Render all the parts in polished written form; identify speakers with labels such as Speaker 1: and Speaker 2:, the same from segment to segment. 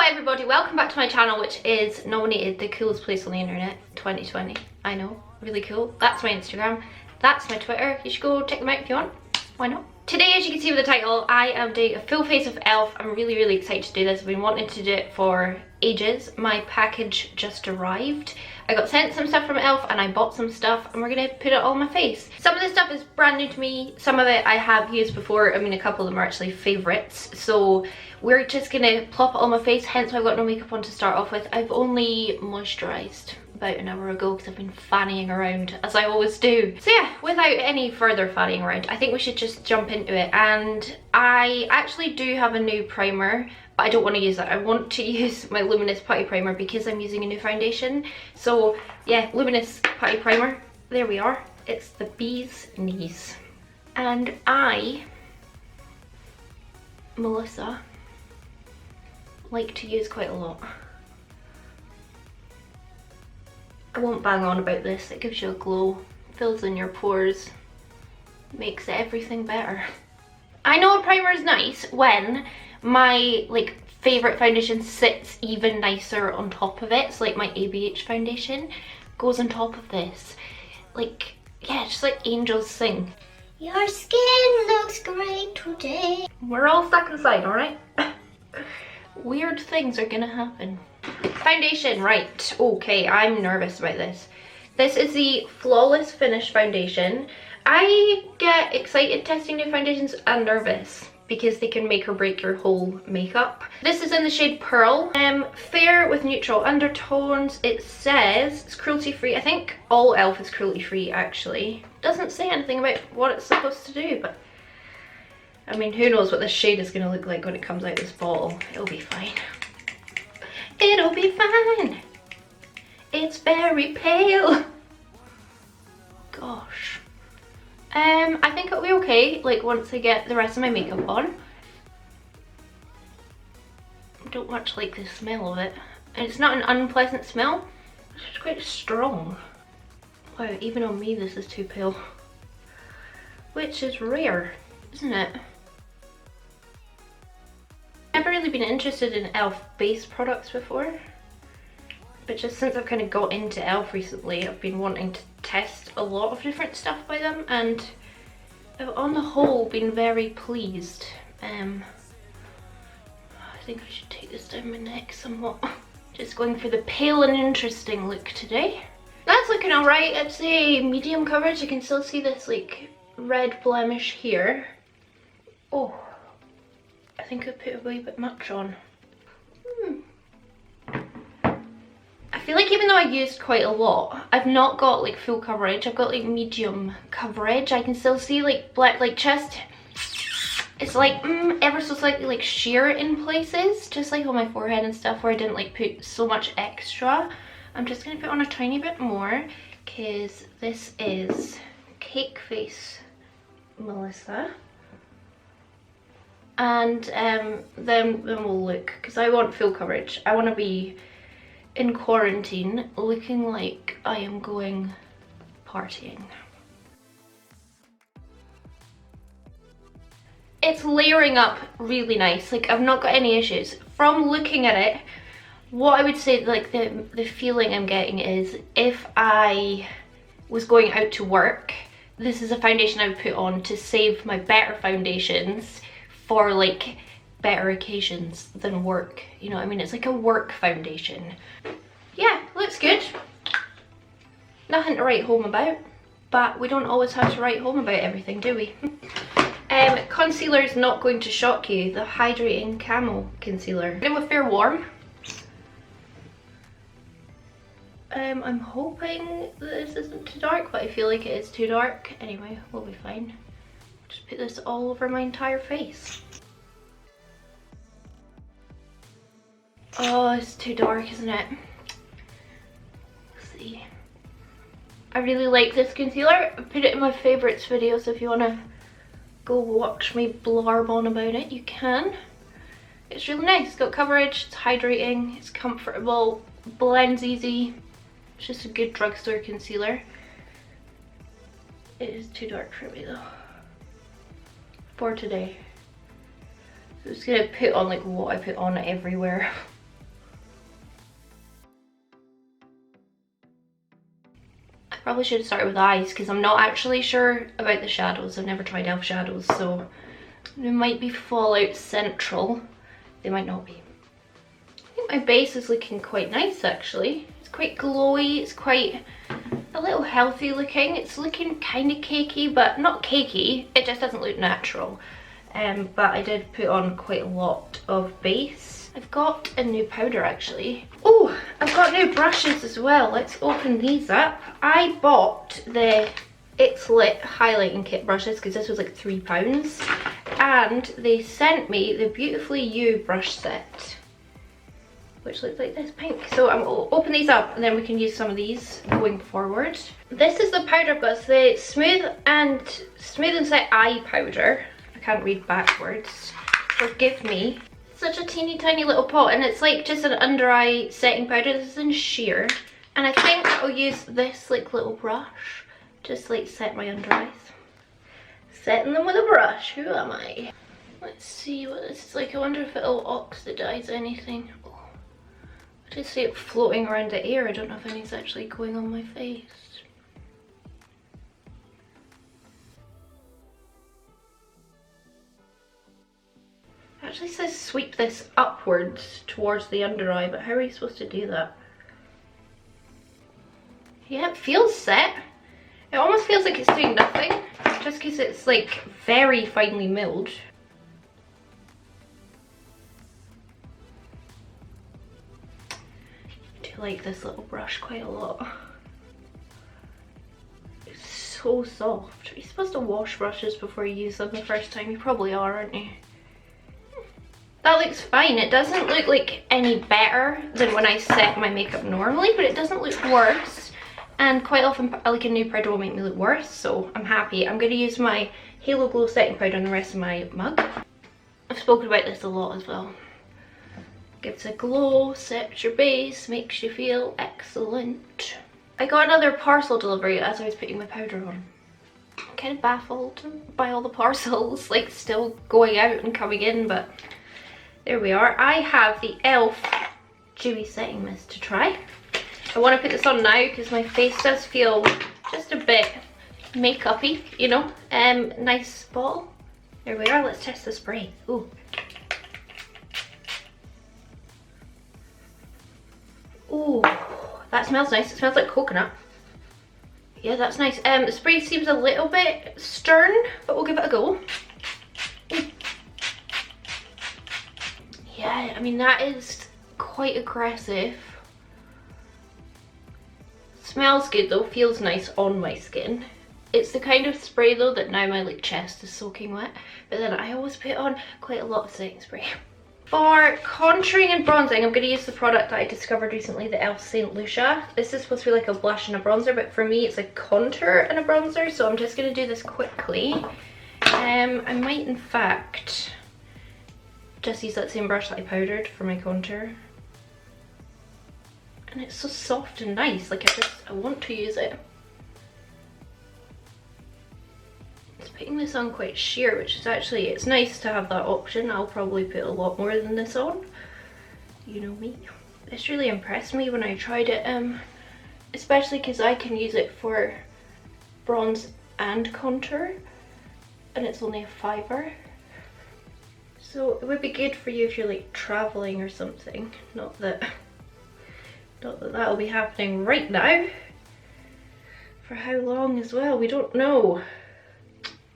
Speaker 1: Hi everybody, welcome back to my channel, which is nominated the coolest place on the internet 2020. I know, really cool. That's my Instagram, that's my Twitter. You should go check them out if you want. Why not? Today, as you can see with the title, I am doing a full face of e.l.f. I'm really excited to do this. I've been wanting to do it for ages. My package just arrived. I got sent some stuff from e.l.f. and I bought some stuff and we're gonna put it all on my face. Some of this stuff is brand new to me. Some of it I have used before. I mean, a couple of them are actually favourites. So we're just gonna plop it on my face, hence why I've got no makeup on to start off with. I've only moisturised about an hour ago because I've been fannying around as I always do. So yeah, without any further fannying around, I think we should just jump into it. And I actually do have a new primer, but I don't want to use that. I want to use my Luminous Putty Primer because I'm using a new foundation. So yeah, Luminous Putty Primer, there we are. It's the bee's knees. And I, Melissa, like to use quite a lot. I won't bang on about this. It gives you a glow, fills in your pores, makes everything better. I know a primer is nice when my favourite foundation sits even nicer on top of it. So like my ABH foundation goes on top of this. Like, yeah, just like angels sing. Your skin looks great today. We're all stuck inside, alright? Weird things are gonna happen. Foundation, right. Okay, I'm nervous about this. This is the Flawless Finish foundation. I get excited testing new foundations and nervous because they can make or break your whole makeup. This is in the shade Pearl. Fair with neutral undertones. It says it's cruelty free. I think all e.l.f. is cruelty free actually. Doesn't say anything about what it's supposed to do, but I mean, who knows what this shade is gonna look like when it comes out of this bottle. It'll be fine. It'll be fine. It's very pale. Gosh. I think it'll be okay, like once I get the rest of my makeup on. I don't much like the smell of it. And it's not an unpleasant smell, it's just quite strong. Wow, even on me this is too pale. Which is rare, isn't it? Never really been interested in e.l.f. base products before, but just since I've kind of got into e.l.f. recently, I've been wanting to test a lot of different stuff by them, and I've on the whole been very pleased. I think I should take this down my neck somewhat. Just going for the pale and interesting look today. That's looking alright. It's a medium coverage. You can still see this like red blemish here. Oh, I think I put a wee bit much on. I feel like even though I used quite a lot, I've not got like full coverage. I've got like medium coverage. I can still see like black, like chest. It's like ever so slightly like sheer in places, just like on my forehead and stuff where I didn't like put so much extra. I'm just gonna put on a tiny bit more because this is Cake Face Melissa. And then we'll look, because I want full coverage. I want to be in quarantine looking like I am going partying. It's layering up really nice. Like, I've not got any issues. From looking at it, what I would say, like the feeling I'm getting is if I was going out to work, this is a foundation I would put on to save my better foundations for like better occasions than work, you know what I mean? It's like a work foundation. Yeah, looks good. Nothing to write home about, but we don't always have to write home about everything, do we? Concealer is not going to shock you. The Hydrating Camo Concealer. In with Fair Warm. I'm hoping that this isn't too dark, but I feel like it is too dark. Anyway, we'll be fine. Just put this all over my entire face. Oh, it's too dark, isn't it? Let's see. I really like this concealer. I put it in my favourites video, so if you want to go watch me blarb on about it, you can. It's really nice. It's got coverage, it's hydrating, it's comfortable, blends easy. It's just a good drugstore concealer. It is too dark for me though. For today. So I'm just gonna put on like what I put on everywhere. Probably should have started with eyes because I'm not actually sure about the shadows. I've never tried e.l.f. shadows, so they might be Fallout Central. They might not be. I think my base is looking quite nice actually. It's quite glowy, it's quite a little healthy looking. It's looking kind of cakey, but not cakey. It just doesn't look natural. But I did put on quite a lot of base. I've got a new powder actually. Oh, I've got new brushes as well. Let's open these up. I bought the It's Lit highlighting kit brushes because this was like £3, and they sent me the Beautifully You brush set, which looks like this pink. So I'm gonna open these up and then we can use some of these going forward. This is the powder I've got. It's the Smooth and Set Eye powder. I can't read backwards. Forgive me. Such a teeny tiny little pot, and it's like just an under eye setting powder. This is in sheer, and I think I'll use this like little brush, just like set my under eyes. Setting them with a brush. Who am I? Let's see what this is like. I wonder if it'll oxidize anything. Oh, I just see it floating around the air. I don't know if anything's actually going on my face. It actually says sweep this upwards towards the under eye, but how are you supposed to do that? Yeah, it feels set. It almost feels like it's doing nothing, just because it's like very finely milled. I do like this little brush quite a lot. It's so soft. Are you supposed to wash brushes before you use them the first time? You probably are, aren't you? That looks fine. It doesn't look like any better than when I set my makeup normally, but it doesn't look worse. And quite often, like a new powder will make me look worse, so I'm happy. I'm going to use my Halo Glow setting powder on the rest of my mug. I've spoken about this a lot as well. Gives a glow, sets your base, makes you feel excellent. I got another parcel delivery as I was putting my powder on. I'm kind of baffled by all the parcels, like still going out and coming in, but there we are. I have the e.l.f. Dewy Setting Mist to try. I want to put this on now because my face does feel just a bit makeup-y, you know. Nice bottle. There we are. Let's test the spray. Ooh. Ooh, that smells nice. It smells like coconut. Yeah, that's nice. The spray seems a little bit stern, but we'll give it a go. Yeah, I mean, that is quite aggressive. Smells good though, feels nice on my skin. It's the kind of spray though that now my like chest is soaking wet, but then I always put on quite a lot of setting spray. For contouring and bronzing, I'm going to use the product that I discovered recently, the e.l.f. St. Lucia. This is supposed to be like a blush and a bronzer, but for me it's a contour and a bronzer, so I'm just going to do this quickly. I might in fact just use that same brush that I powdered for my contour. And it's so soft and nice, like I want to use it. It's putting this on quite sheer, which is actually, it's nice to have that option. I'll probably put a lot more than this on. You know me. This really impressed me when I tried it, especially because I can use it for bronze and contour, and it's only a £5. So it would be good for you if you're like traveling or something. Not that that'll be happening right now. For how long as well, we don't know.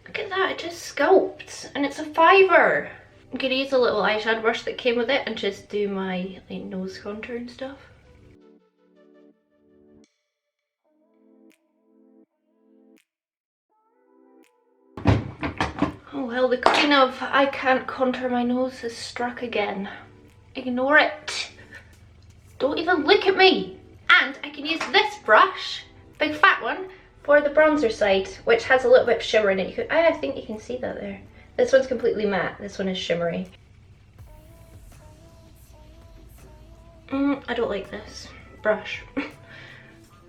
Speaker 1: Look at that, it just sculpts, and it's a £5. I'm gonna use a little eyeshadow brush that came with it and just do my like nose contour and stuff. Oh well, the queen of I can't contour my nose has struck again. Ignore it. Don't even look at me. And I can use this brush, big fat one, for the bronzer side, which has a little bit of shimmer in it. I think you can see that there. This one's completely matte, this one is shimmery. I don't like this brush.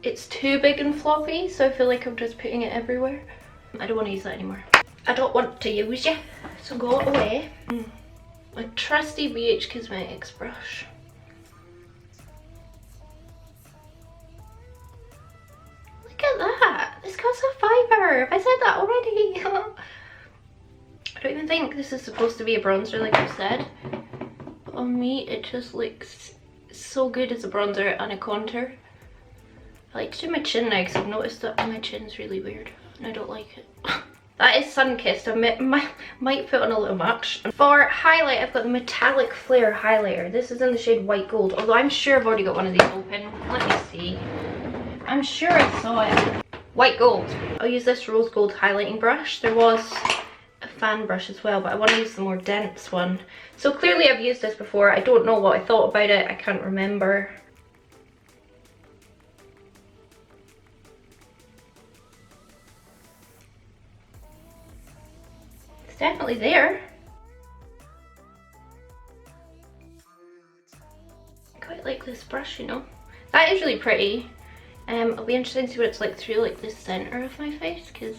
Speaker 1: It's too big and floppy, so I feel like I'm just putting it everywhere. I don't want to use that anymore. I don't want to use you, so go away. My trusty BH Cosmetics brush. Look at a fiver. Have I said that already? I don't even think this is supposed to be a bronzer like I said. But on me it just looks so good as a bronzer and a contour. I like to do my chin now because I've noticed that my chin's really weird and I don't like it. That is sun-kissed. I might put on a little much. For highlight, I've got the Metallic Flare highlighter. This is in the shade White Gold, although I'm sure I've already got one of these open. Let me see. I'm sure I saw it. White Gold. I'll use this Rose Gold highlighting brush. There was a fan brush as well, but I want to use the more dense one. So clearly I've used this before. I don't know what I thought about it. I can't remember. It's definitely there. I quite like this brush, you know. That is really pretty. It'll be interesting to see what it's like through like the centre of my face because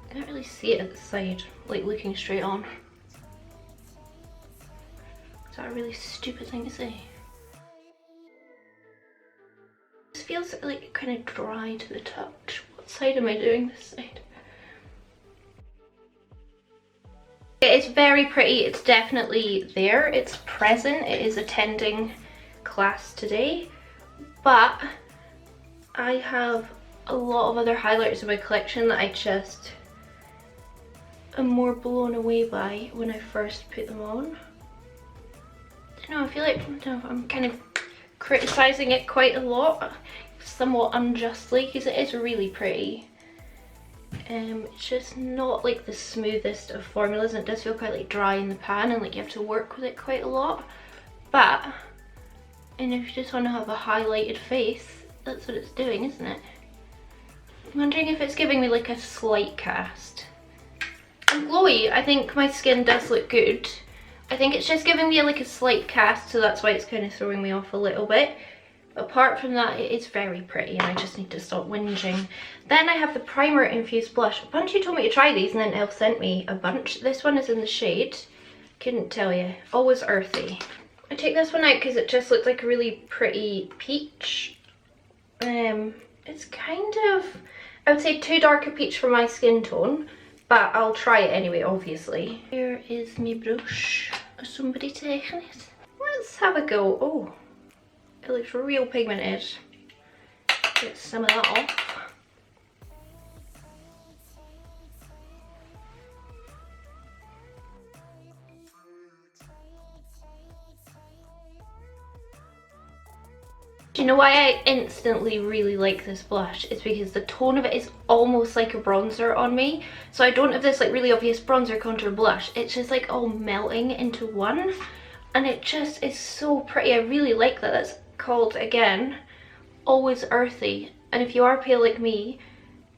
Speaker 1: I can't really see it at the side, like looking straight on. Is that a really stupid thing to say? This feels like kind of dry to the touch. What side am I doing this side? It's very pretty. It's definitely there. It's present. It is attending class today. But I have a lot of other highlighters in my collection that I just am more blown away by when I first put them on. I don't know, I feel like I'm kind of criticising it quite a lot, somewhat unjustly, because it is really pretty. It's just not like the smoothest of formulas, and it does feel quite like dry in the pan and like you have to work with it quite a lot. But, and if you just want to have a highlighted face, that's what it's doing, isn't it? I'm wondering if it's giving me like a slight cast. I'm glowy. I think my skin does look good. I think it's just giving me like a slight cast, so that's why it's kind of throwing me off a little bit. Apart from that, it is very pretty and I just need to stop whinging. Then I have the primer infused blush. A bunch of you told me to try these and then Elle sent me a bunch. This one is in the shade, couldn't tell you, Always Earthy. I take this one out because it just looks like a really pretty peach. It's kind of, I would say too dark a peach for my skin tone, but I'll try it anyway, obviously. Here is my brush. Somebody taking it. Let's have a go. Oh, it looks real pigmented. Get some of that off. Do you know why I instantly really like this blush? It's because the tone of it is almost like a bronzer on me. So I don't have this like really obvious bronzer contour blush. It's just like all melting into one. And it just is so pretty. I really like that. That's called, again, Always Earthy. And if you are pale like me,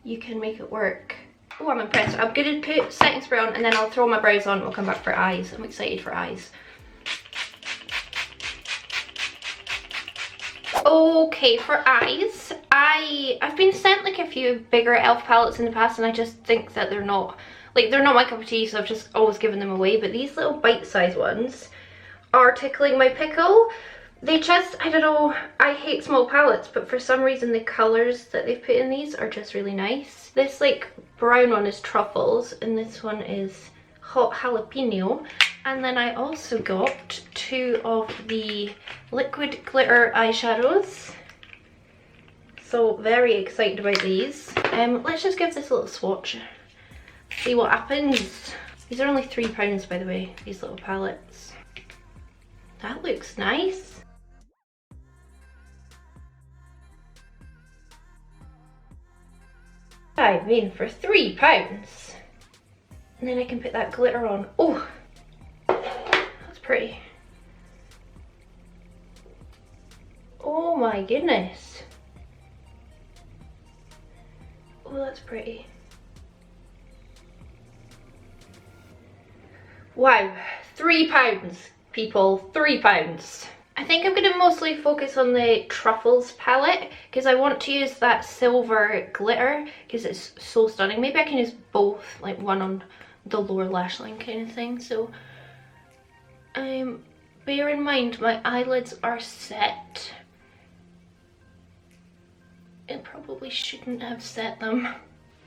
Speaker 1: you can make it work. Oh, I'm impressed. I'm going to put setting spray on and then I'll throw my brows on and we'll come back for eyes. I'm excited for eyes. Okay, for eyes, I've been sent like a few bigger e.l.f. palettes in the past and I just think that they're not my cup of tea, so I've just always given them away. But these little bite-sized ones are tickling my pickle. They just, I don't know, I hate small palettes, but for some reason the colours that they've put in these are just really nice. This like brown one is Truffles and this one is Hot Jalapeno. And then I also got two of the liquid glitter eyeshadows. So very excited about these. Let's just give this a little swatch. See what happens. These are only £3 by the way, these little palettes. That looks nice. I mean, for £3. And then I can put that glitter on. Oh! Pretty. Oh my goodness. Oh, that's pretty. Wow, £3 people, £3. I think I'm going to mostly focus on the Truffles palette because I want to use that silver glitter because it's so stunning. Maybe I can use both, like one on the lower lash line kind of thing. So bear in mind my eyelids are set. I probably shouldn't have set them.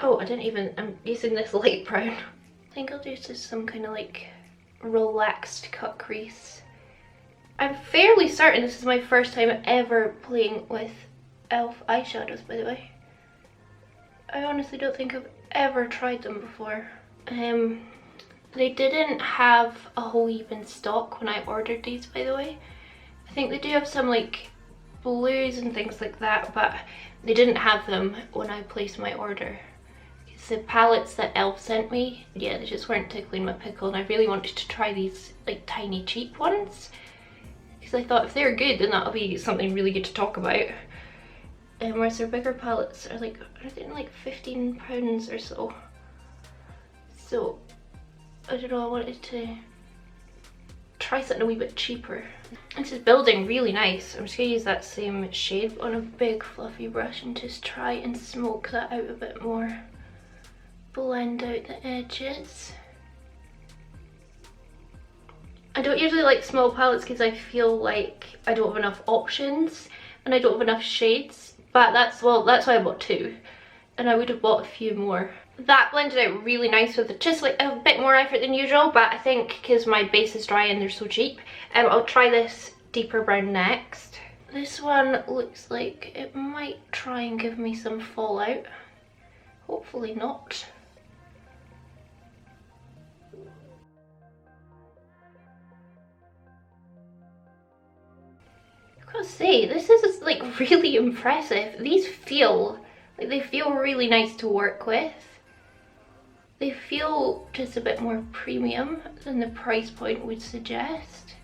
Speaker 1: Oh, I'm using this light brown. I think I'll do just some kind of like relaxed cut crease. I'm fairly certain this is my first time ever playing with e.l.f. eyeshadows, by the way. I honestly don't think I've ever tried them before. They didn't have a whole heap in stock when I ordered these, by the way. I think they do have some like blues and things like that, but they didn't have them when I placed my order. It's the palettes that e.l.f. sent me, yeah, they just weren't tickling my pickle, and I really wanted to try these like tiny cheap ones. Because I thought if they're good, then that'll be something really good to talk about. And whereas their bigger palettes are like, I think like £15 or so. So, I don't know, I wanted to try something a wee bit cheaper. This is building really nice. I'm just going to use that same shade on a big fluffy brush and just try and smoke that out a bit more. Blend out the edges. I don't usually like small palettes because I feel like I don't have enough options and I don't have enough shades, but that's why I bought two, and I would have bought a few more. That blended out really nice with just like a bit more effort than usual, but I think because my base is dry and they're so cheap, I'll try this deeper brown next. This one looks like it might try and give me some fallout. Hopefully not. I've got to say, this is like really impressive. These feel like they feel really nice to work with. They feel just a bit more premium than the price point would suggest.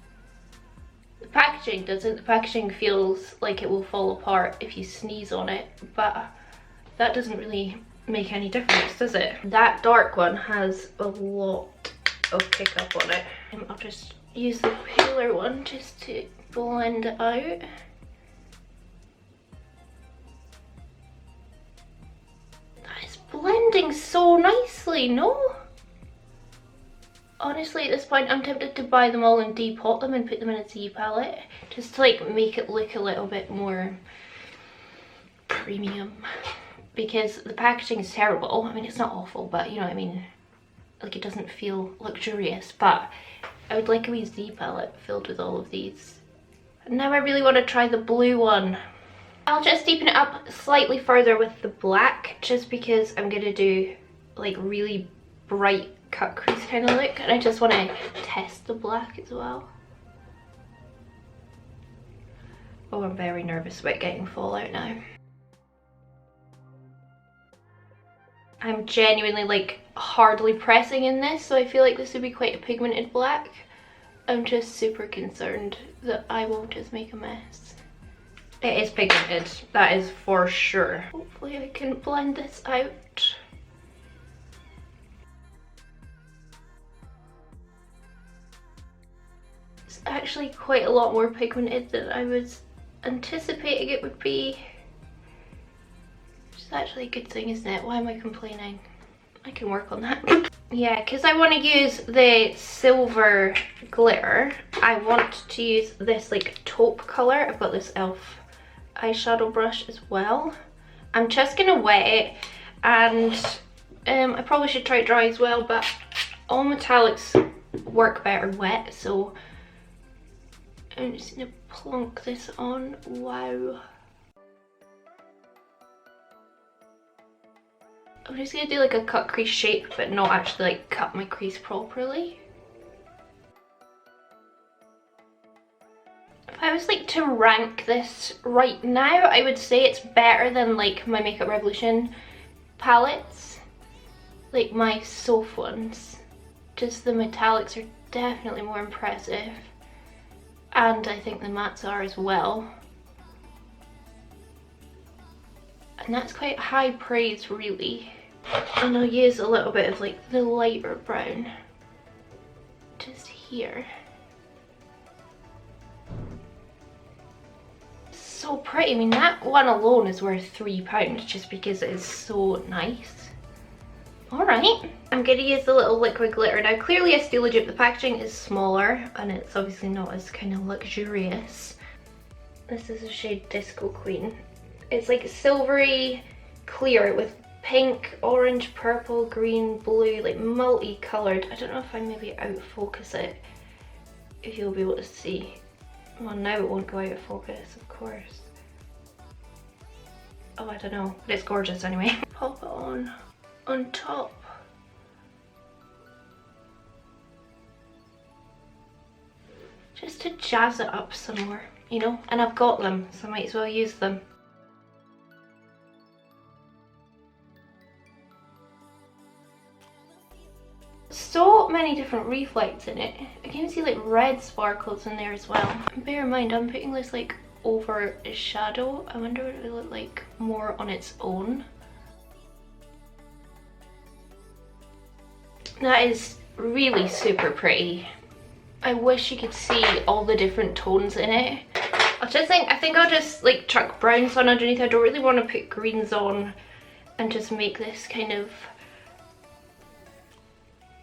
Speaker 1: The packaging doesn't. The packaging feels like it will fall apart if you sneeze on it, but that doesn't really make any difference, does it? That dark one has a lot of kick up on it. I'll just use the paler one just to blend it out. Blending so nicely, no? Honestly, at this point I'm tempted to buy them all and depot them and put them in a Z palette just to like make it look a little bit more premium, because the packaging is terrible. I mean, it's not awful, but you know what I mean, like it doesn't feel luxurious. But I would like a wee Z palette filled with all of these. And now I really want to try the blue one. I'll just deepen it up slightly further with the black, just because I'm going to do like really bright cut crease kind of look, and I just want to test the black as well. Oh, I'm very nervous about getting fallout now. I'm genuinely like hardly pressing in this, so I feel like this would be quite a pigmented black. I'm just super concerned that I will just make a mess. It is pigmented, that is for sure. Hopefully I can blend this out. It's actually quite a lot more pigmented than I was anticipating it would be. Which is actually a good thing, isn't it? Why am I complaining? I can work on that. Yeah, because I want to use the silver glitter, I want to use this like taupe colour. I've got this e.l.f. eyeshadow brush as well. I'm just gonna wet it, and I probably should try it dry as well, but all metallics work better wet, so I'm just gonna plonk this on. Wow. I'm just gonna do like a cut crease shape, but not actually like cut my crease properly. If I was like to rank this right now, I would say it's better than like my Makeup Revolution palettes, like my Soph ones. Just the metallics are definitely more impressive, and I think the mattes are as well. And that's quite high praise, really. And I'll use a little bit of like the lighter brown just here. So pretty. I mean, that one alone is worth £3 just because it is so nice. Alright, I'm going to use the little liquid glitter. Now clearly I steal a dupe. The packaging is smaller and it's obviously not as kind of luxurious. This is a shade Disco Queen. It's like silvery clear with pink, orange, purple, green, blue, like multicolored. I don't know if I maybe out focus it, if you'll be able to see. Well, now it won't go out of focus, of course. Oh, I don't know, but it's gorgeous anyway. Pop it on top. Just to jazz it up some more, you know? And I've got them, so I might as well use them. So many different reflects in it. I can see like red sparkles in there as well. And bear in mind, I'm putting this like over a shadow. I wonder what it would look like more on its own. That is really super pretty. I wish you could see all the different tones in it. I think I'll just like chuck browns on underneath. I don't really want to put greens on and just make this kind of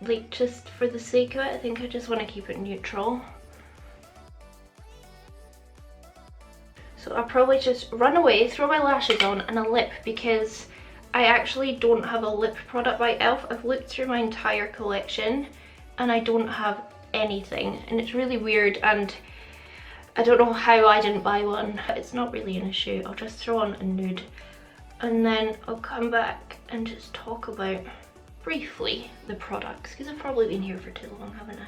Speaker 1: like just for the sake of it. I think I just want to keep it neutral. So I'll probably just run away, throw my lashes on and a lip, because I actually don't have a lip product by e.l.f. I've looked through my entire collection and I don't have anything, and it's really weird, and I don't know how I didn't buy one. It's not really an issue. I'll just throw on a nude and then I'll come back and just talk about briefly the products, because I've probably been here for too long, haven't I?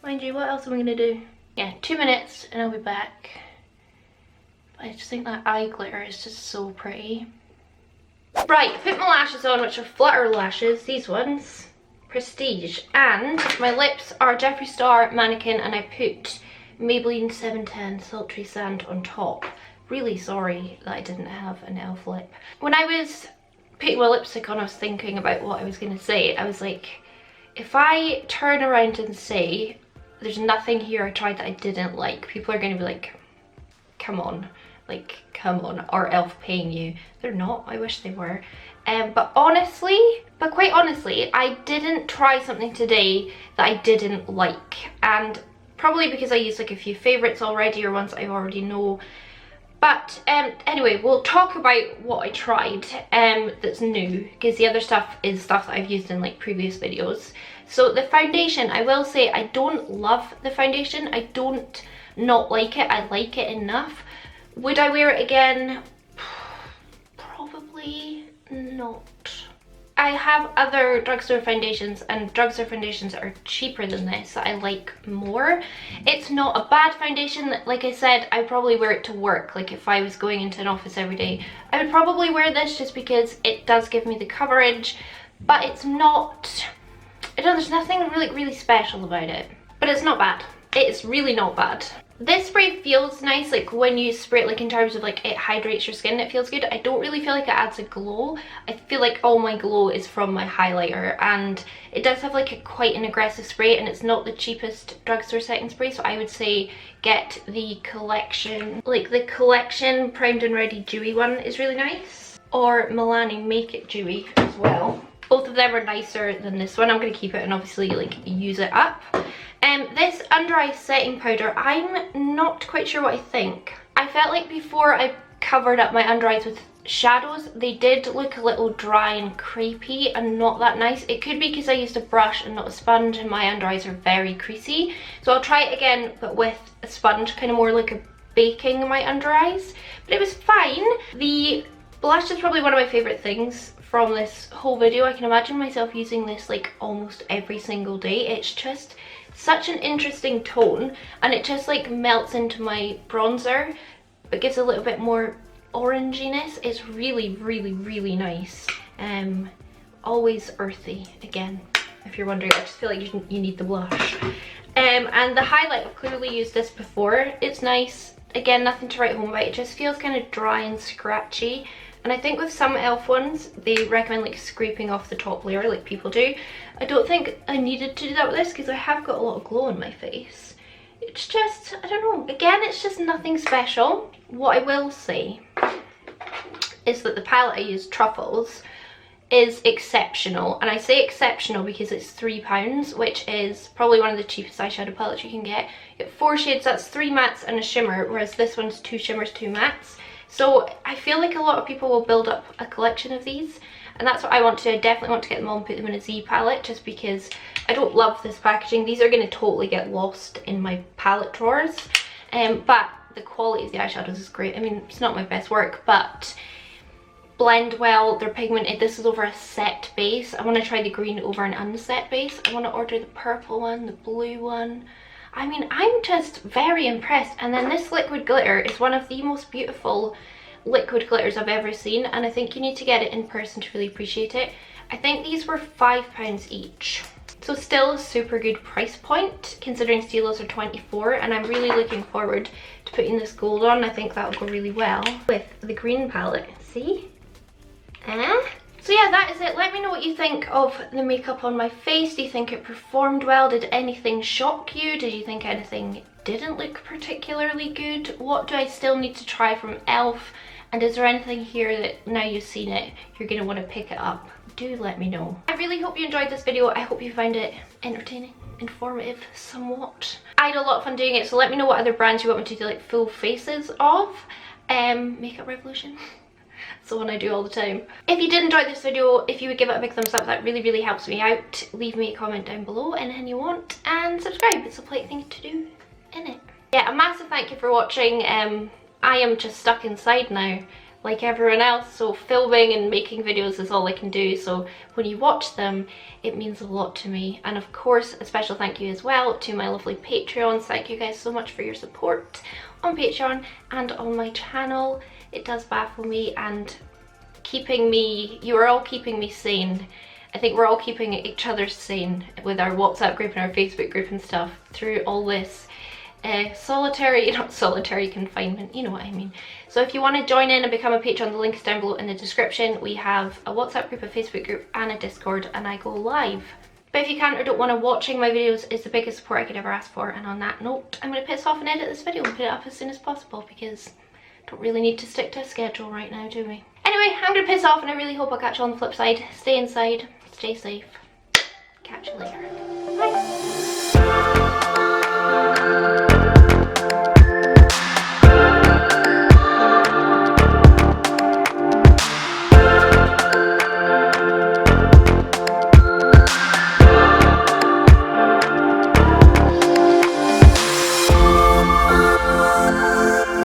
Speaker 1: Mind you, what else am I gonna do? Yeah, 2 minutes and I'll be back. I just think that eye glitter is just so pretty. Right, I put my lashes on, which are flutter lashes, these ones. Prestige, and my lips are Jeffree Star Mannequin, and I put Maybelline 710 Sultry Sand on top. Really sorry that I didn't have an e.l.f. lip. When I was putting my lipstick on, I was thinking about what I was going to say. I was like, if I turn around and say there's nothing here I tried that I didn't like, people are going to be like, come on, like, come on, are e.l.f. paying you? They're not. I wish they were. But quite honestly, I didn't try something today that I didn't like, and probably because I used like a few favourites already, or ones I already know. But anyway, we'll talk about what I tried that's new, because the other stuff is stuff that I've used in like previous videos. So the foundation, I will say I don't love the foundation. I don't not like it. I like it enough. Would I wear it again? Probably not. I have other drugstore foundations, and drugstore foundations are cheaper than this that I like more. It's not a bad foundation. Like I said, I probably wear it to work. Like if I was going into an office every day, I would probably wear this just because it does give me the coverage, but it's not, I don't know, there's nothing really special about it, but it's not bad. It's really not bad. This spray feels nice, like when you spray it, like in terms of like it hydrates your skin, it feels good. I don't really feel like it adds a glow. I feel like all my glow is from my highlighter, and it does have like quite an aggressive spray, and it's not the cheapest drugstore setting spray, so I would say get the collection. Like the collection Primed and Ready Dewy one is really nice, or Milani Make It Dewy as well. Both of them are nicer than this one. I'm going to keep it and obviously like use it up. This under eye setting powder, I'm not quite sure what I think. I felt like before I covered up my under eyes with shadows, they did look a little dry and crepey and not that nice. It could be because I used a brush and not a sponge, and my under eyes are very creasy. So I'll try it again, but with a sponge, kind of more like a baking my under eyes. But it was fine. The blush is probably one of my favourite things from this whole video. I can imagine myself using this like almost every single day. It's just such an interesting tone, and it just like melts into my bronzer but gives a little bit more oranginess. It's really nice. Always earthy again, if you're wondering. I just feel like you need the blush. And the highlight, I've clearly used this before. It's nice. Again, nothing to write home about. It just feels kind of dry and scratchy. And I think with some e.l.f. ones, they recommend like scraping off the top layer like people do. I don't think I needed to do that with this because I have got a lot of glow on my face. It's just, I don't know, again, it's just nothing special. What I will say is that the palette I used, Truffles, is exceptional. And I say exceptional because it's £3, which is probably one of the cheapest eyeshadow palettes you can get. You get 4 shades, that's 3 mattes and a shimmer, whereas this one's 2 shimmers, 2 mattes. So I feel like a lot of people will build up a collection of these, and that's what I want to do. I definitely want to get them all and put them in a Z palette, just because I don't love this packaging. These are going to totally get lost in my palette drawers, but the quality of the eyeshadows is great. I mean, it's not my best work, but blend well, they're pigmented. This is over a set base. I want to try the green over an unset base. I want to order the purple one, the blue one. I mean, I'm just very impressed. And then this liquid glitter is one of the most beautiful liquid glitters I've ever seen, and I think you need to get it in person to really appreciate it. I think these were £5 each. So still a super good price point considering Stilos are 24, and I'm really looking forward to putting this gold on. I think that will go really well with the green palette. See? So yeah, that is it. Let me know what you think of the makeup on my face. Do you think it performed well? Did anything shock you? Did you think anything didn't look particularly good? What do I still need to try from e.l.f? And is there anything here that now you've seen it, you're going to want to pick it up? Do let me know. I really hope you enjoyed this video. I hope you found it entertaining, informative, somewhat. I had a lot of fun doing it, so let me know what other brands you want me to do like full faces of. Makeup Revolution. It's the one I do all the time. If you did enjoy this video, if you would give it a big thumbs up, that really helps me out. Leave me a comment down below, anything you want, and subscribe. It's a polite thing to do, innit? Yeah, a massive thank you for watching. I am just stuck inside now, like everyone else, so filming and making videos is all I can do. So when you watch them, it means a lot to me. And of course, a special thank you as well to my lovely Patreons. Thank you guys so much for your support on Patreon and on my channel. It does baffle me, and you are all keeping me sane. I think we're all keeping each other sane with our WhatsApp group and our Facebook group and stuff through all this solitary confinement, you know what I mean. So if you want to join in and become a patron, the link is down below in the description. We have a WhatsApp group, a Facebook group and a Discord, and I go live. But if you can't or don't want to, watching my videos is the biggest support I could ever ask for. And on that note, I'm going to piss off and edit this video and put it up as soon as possible, because I don't really need to stick to a schedule right now, do we? Anyway, I'm going to piss off, and I really hope I'll catch you on the flip side. Stay inside, stay safe. Catch you later. Bye.